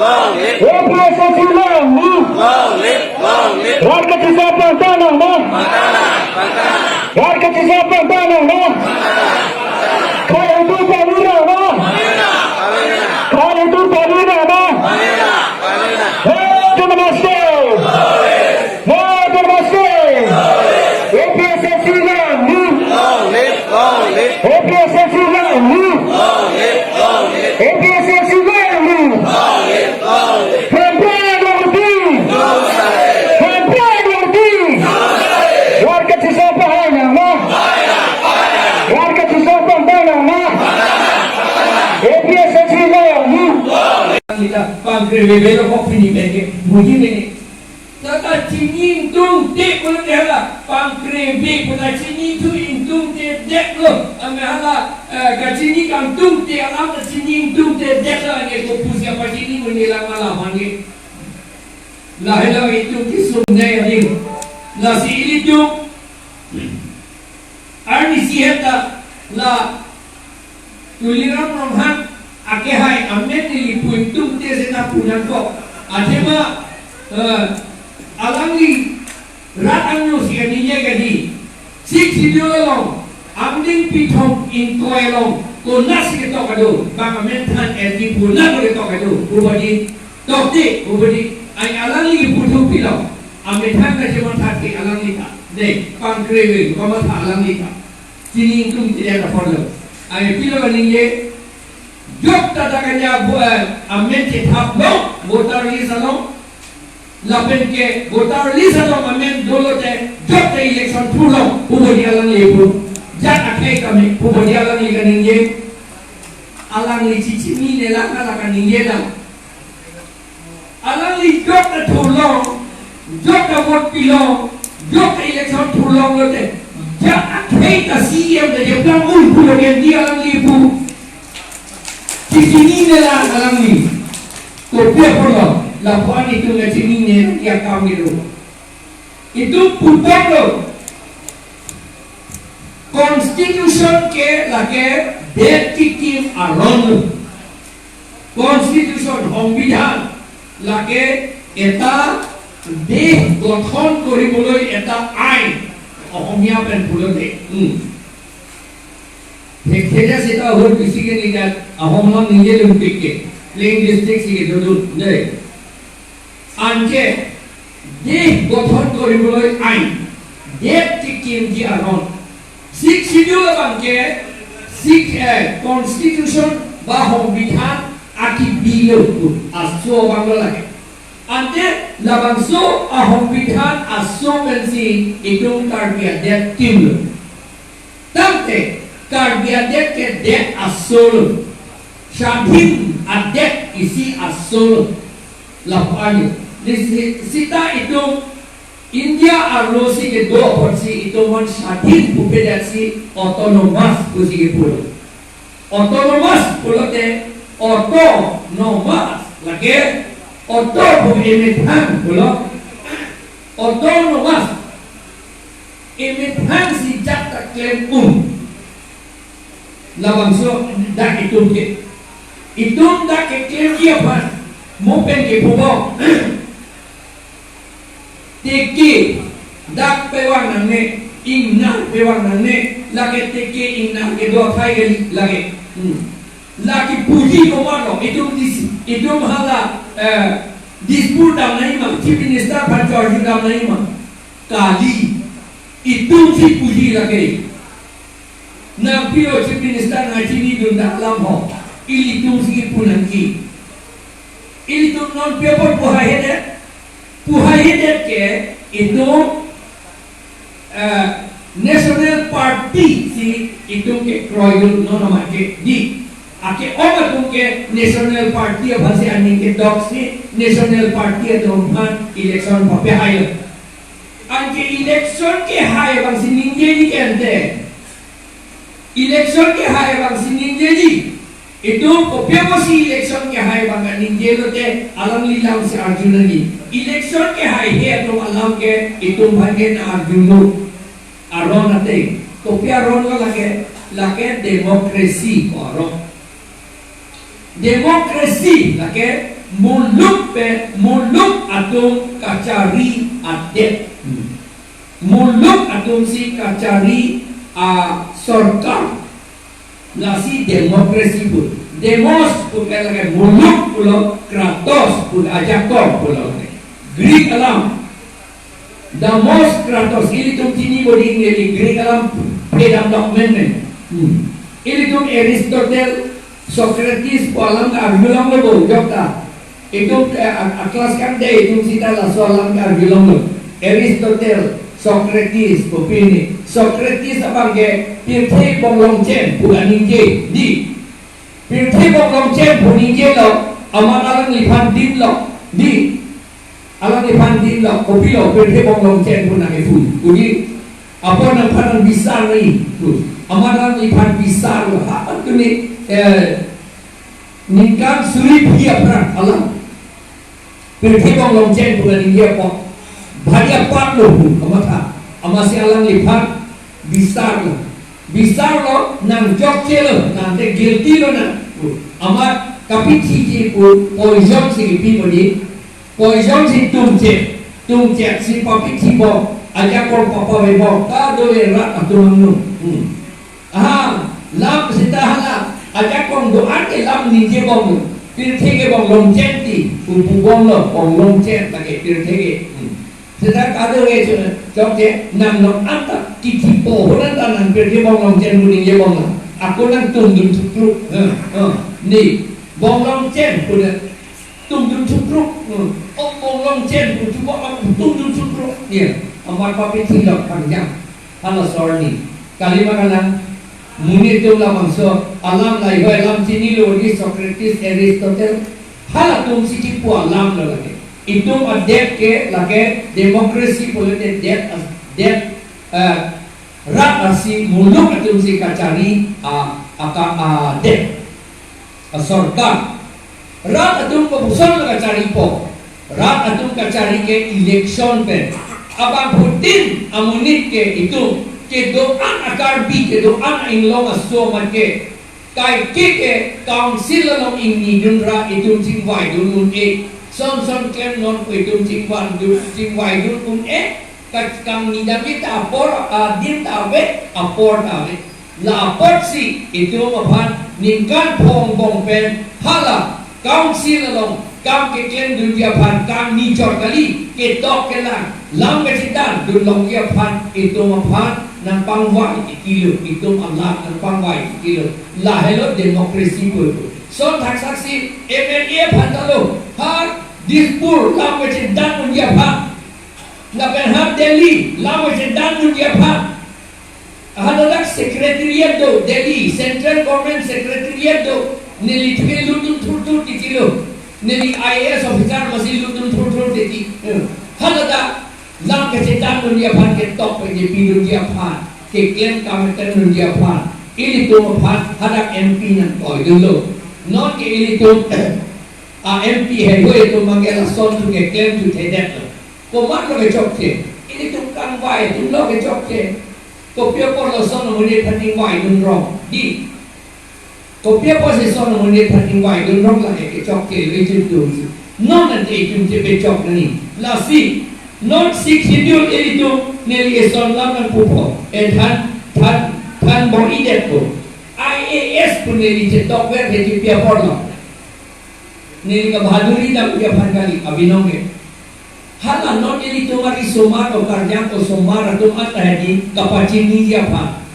long live, APSSC long live, long live, long live. Warga Cisapang tanang na, Pantana, pantana, warga Cisapang tanang na, kaya itu palina na, palina, palina, kaya itu palina na. palina, palina. Namaste, namaste. APSSC long live, Long live, long live, APSSC long live, long live, long live, APSSC long live. long live, long live. Warga Cisapang hanang na, warga Cisapang tanang na, APSSC long live. Kita pangkribelo kok pinipeke bunyi ini. Tata cingin tung dek pun tiada pangkribi pun cingin tu intung dek lo. Ame hala kacini kang tung dek alam cingin tung dek lah ni ko pusia pacini menyelang malam ni. Lahirlah itu kisumnya yang la si itu arni siapa la tuliran romhan ake hai amen ni puntung te sena punan ko atema alangi ratangno sigani gadi sik sidolong amding pitong in koelong ko nasi to kado bang amen than eti punan ko to kado ubadi tokti ubadi ai alangi putu pilo amen than ka jeman thati alangi ka de pangkreve ko ma tha alangi ka sini tung tidak ada follow ai pilo ni ye jok tadakanya amen ke thap lo voter list lo Lapen ke voter list lo amen dolo te jok te election pulo ubodi alang lebu jat akai kami ubodi alang li kaninge alang li cici mine la kala kaninge da alang li jok te pulo jok te vote pilo jok te election pulo lo te jat akai ka CM de jepang pulo ke dia alang lebu Cini nela alam ni, kopiah pula, lapuan itu nggak cini nela yang kami itu putang lo. Constitution ke lagi dead kikim aron. Constitution hombidan lagi eta deh gotong koribuloi eta ain, homia pen pulau deh. Kita sih tahu kisi ke ni kan, ahom lang ninje lumpik ke, Plain district sih dulu deh. Anje, deh gothon koribuloi ain, deh tikim di aron. Sik schedule bangke, sik constitution bahom bidhan aki bilo aso banglo lagi. Ante labangso ahom bidhan aso bensi itu karbiya deh tim. Tante karbiadet ke det asol syadhin adet isi asol lapanya sita itu India arlosi ke dua porsi itu man syadhin pupedasi otonomas kusi ke pulau otonomas pulau te otonomas lagi oto puemethan pulau otonomas emethan si jata klaim labangso dak itum dak ke kia pan mopen ke pubo teki dak pewang nanne inna pewang nanne lagi teki inna ke dua kali lagi lagi puji komando itum hala dispute dam nahi ma chief minister panjor dam nahi ma kali itum si puji lagi na pio chief minister na chini dunda alam ho ili tum sigi punanki ili tum non pio por puhayede ke itu national party si itu ke kroyul no nama ke di ake oga tum ke national party bhase ani ke dog si national party adon election pape hayo anke election ke hayo bang sininge ni kente election ke hai bang sininjeji itu kopya si election ke hai bang ninjelo te alam lilang si Arjuna ni election ke hai he to alam ke itu bhange na Arjuna aron ate kopya ron lage democracy ko aron democracy lage muluk atung kacari adet. Muluk atung si kacari sorkar. Nasi demokrasi pun. Demos pun katakan muluk pulau, kratos pun ajakor pulau. Greek alam. Damos kratos ili tum tini bodi ngeli Greek alam pedam document. Ili tum Aristotle, Socrates alam ka argulang lo jokta. Itu kelas kan deh itu kita lah soalan ka argulang lo. Aristotle, Socrates, opini. Socrates apa ke? Pirthi bonglong chen bukan ninje di. Pirthi bonglong chen bukan ninje lo. Aman alang lipan din lo di. Alang lipan din lo. Kopi lo pirthi bonglong chen pun nak itu. Jadi apa nampak besar ni? Aman alang lipan besar lo. Apa tu ni? Nikah suri dia perang alam. Pirthi bonglong chen bukan ninje apa? Bahaya part lo pun kamata. Amasi alang lipat besar lo. Besar lo nang jokce lo nanti guilty lo na. Amat kapit si pun poison si pibodi. Poison si tumce si kapit si bo. Aja kor papa bebo. Ta do erat atau mangnu. Lam sitahala. Aja kor doa ke lam nije bong. Pirthi ke bong long centi. Pun bong lo bong long cent lagi pirthi ke. Sedang ada orang jokce nang long anta kiti po orang tanang pergi bonglong chen buning ye bong. Aku nang tundun cukruk. Ni bonglong chen punya tundun cukruk. Bonglong chen pun cuba tundun cukruk. Ni amat papi tilok panjang. Halo sorry. Kalimat kalang muni tu lah maksud alam lai hoi alam sini lo di Socrates, Aristotle. Hal tu mesti pu alam lo lagi. Itu adet ke lagi demokrasi politik det rat asi muluk atau si kacari det sorkar rat atau keputusan kacari po rat atau kacari ke election pen abang Putin amunit ke itu ke doan akar bi ke doan inglong aso ke kai ke council long ini dunra itu singwai dunun son kem non kuitum cingwan cingwai dun pun Kang-Ni kita apor din tawe apor tawe la apor si itu mapan ningkan pong pen hala council long kam ke klen dun dia pan Kang-Ni jor kali ke tok ke lam ke sitan dun long dia pan itu mapan nang pangwai kilo itu Allah nang pangwai kilo la hello demokrasi pun son thak saksi MLA pantalo har Dispur lama cedan pun dia pak. Lapen hab Delhi lama cedan pun dia pak. Adalah sekretariat do Delhi Central Government Secretariat do nili tiga lutun tur di kilo nili IAS officer masih lutun tur di. Adalah lama cedan pun dia pak ke top ke pindu dia pak ke klaim kametan pun dia pak. Ini tu pak hadap MP yang kau dulu. Non ke ini tu MP है वो ये तो मंगेला सोन तुम के क्लेम तू थे देख लो को मान लो के चौके इन्हीं तुम कांग वाई तुम लोग के चौके को पियो पर लो सोन मुझे फटिंग वाई तुम रॉन्ग दी को पियो पर से सोन मुझे फटिंग वाई तुम रॉन्ग लगे के चौके लेकिन तुम नॉन नटे तुम से पे चौक नहीं लासी नॉट सिक्स शेड्यूल इन्हीं तुम नेली सोन लामन पुपो थान बॉडी डेट को IAS pun नेली चे डॉक्टर के चे पियो पर लो Nili ka bahaduri dah punya kali abinong ke. Hala non nili tumari somar o karjang o somar atau mat tadi kapacin ni siapa.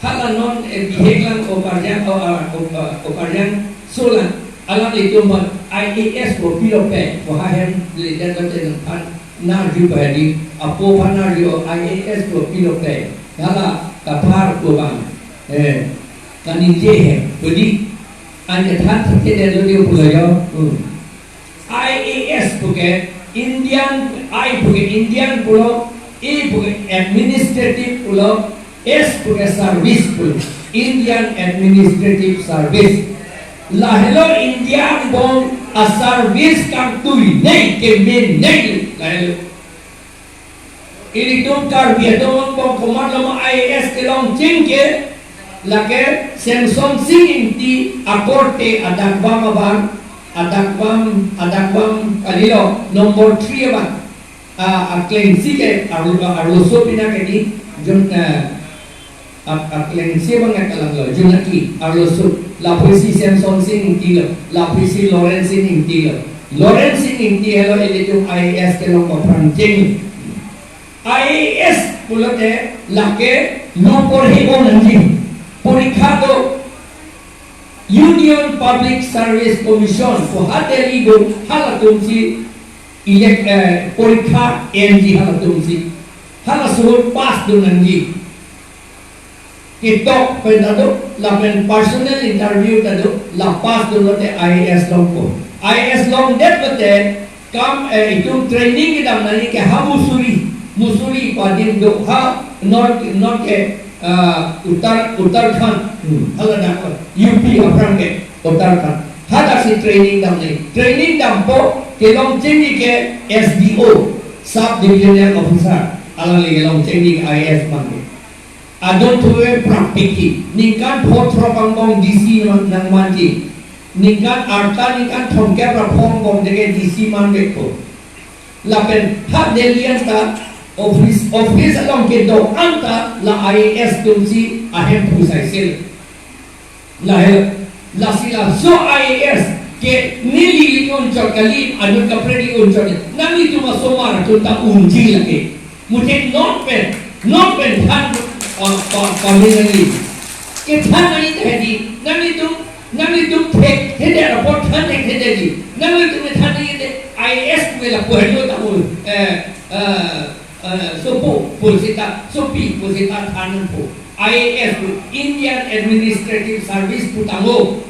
Hala non biheklan o karjang o karjang solan. Alam itu mat IAS ko pilope ko hahen lihat kata nan nar juga di apo panar yo IAS ko pilope. Hala kapar ko bang kanin je jadi anda tak terkena dulu pulau IAS bukan Indian pulau A bukan administrative pulau S bukan service pulau Indian administrative service lah hello Indian bong a service kam tui nei ke men nei lah hello ini tu karbiya dong bong komando IAS ke long cengke lagi sensong singin di akorte adak bang adakwam kalilo nomor 3 ba aklen sike arluso pina kini jun aklen siapa ngakalang lo junaki arluso la polisi Samson sing intilo la polisi Lawrence sing intilo Lawrence sing intilo itu IAS ke lo kopranjeng IAS pulote lake nomor hebo nanti purikado Union Public Service Commission for hateli go halatum si porikha NG halatum si halasur pass do nanji kita pendado lapen personal interview tado la pass do lote IAS long ko IAS long det lote kam itu training kita nani ke ha musuri padim do ha north ke Uttarakhand halada UP apram ke Uttarakhand hada si training dam po ke long chengi ke SDO sub divisional officer alali ke long chengi IAS mangke adon tuwe praktiki ningkan potro pangong DC nang manji ningkan arta ningkan thongke prapong bom dege DC mangke ko lapen ha delian ta office along ke do anta la IAS tumsi ahem pusai sel la sila so IAS ke nili uncor kali anu kapredi uncor nami tu masomar tu tak unji lagi mungkin not pen han pamilali ke than ani tadi nami tu tek hede report than tek hede ji nami tu than ni IAS mela pohlo tahu Sopi posita thanan po IAS Indian Administrative Service putango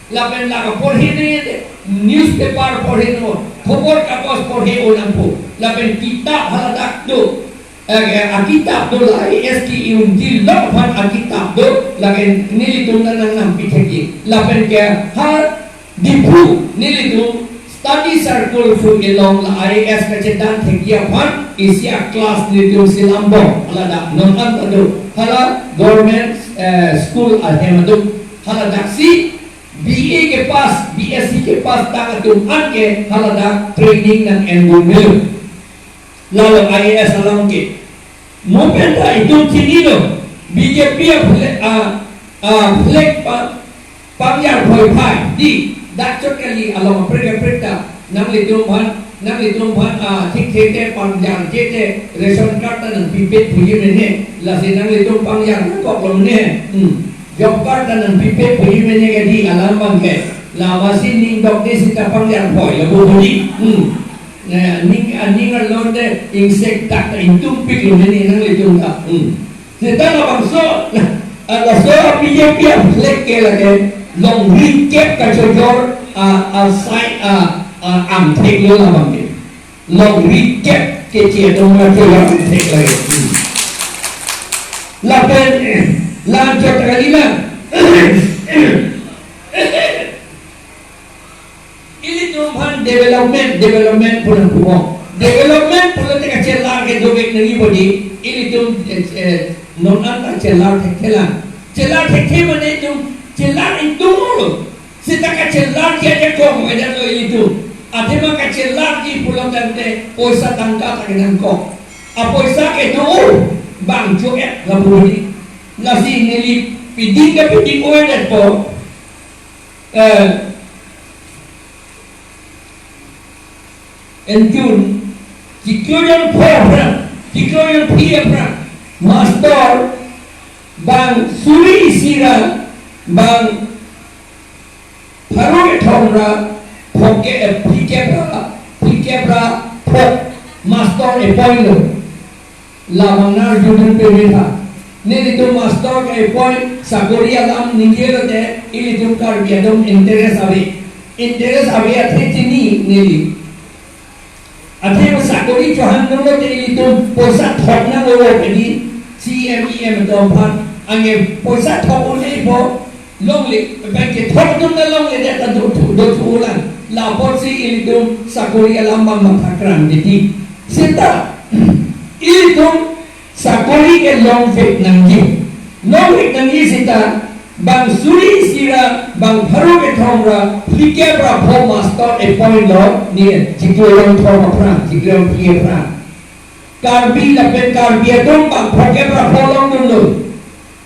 lapen laga porhe ne newspaper porhe no khobor kapos porhe onam po lapen kitab haladak do akitab do la IAS ki until lokpan akitab do lagen nilitungan nang piteki lapen ke har dipu nilitung study circle for along la IAS kacetan thekia phan Asia class nitu silambong alada nonton tado hala government school alhemadu hala daksi BA ke pas BSc ke pas tak tu anke hala dak training dan enrollment lalu IAS alam ke mopenda itu cinido BJP flag pamyar phoi phai di dak chokali alam preka nang litung ban thik thete pangjang jete ration card tan pipet puji mene la sinang litung pangjang kok lom ne job card tan pipet puji mene ke di alam bangke la wasin ning dok de sita pangjang poi la bodi ning alonde insect tak intum pik lo mene nang litung ta sita la bangso la so PJP flag ke la ke long recap ka chojor site am thek lo la bang long recap ke che dong la ke la thek la lapen la jot kalila ili tumphan development pulang pumong development pulang te kacel la ke dobek ngi bodi ili tum non anta celar thek mane tum celar itu lo sita kacelar dia kong medan lo itu adema kacelar di pulau dante poisa tangka takenan kong poisa ke do bang joet laburi nasi nili piding oedet po enjun dikloyan pia master bang suri sira bang Haru thongra phoke pikebra phok master appoint la mangnar judun pevita ne to master ke appoint sagoria lam ningelo de ili tum kar biadom interest ave athechini neli athe sagori johan no de ili tum poisa thokna lo pedi CMEM to phan ange poisa thok onei po longle bank thok dum na longle de ta do ulan la porsi ilidum sakori alamba mathakran diti sita ilidum sakori ke long fit nangi sita bang suri sira bang pharu ke thomra like pra pho master a point lo ni jikleong thom pra jikleong phi pra karbi lapen karbi dom bang phake pra pho long dun lo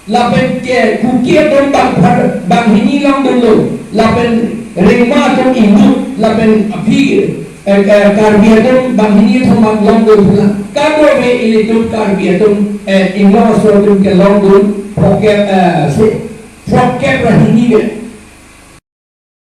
lapen ke kukie dom bang hini long dun lo lapen ringma dom indu lapen phi karbi dom bang hini thom long dun la kado me ile dom karbi dom in lo so dum ke long dun phake Progrome ini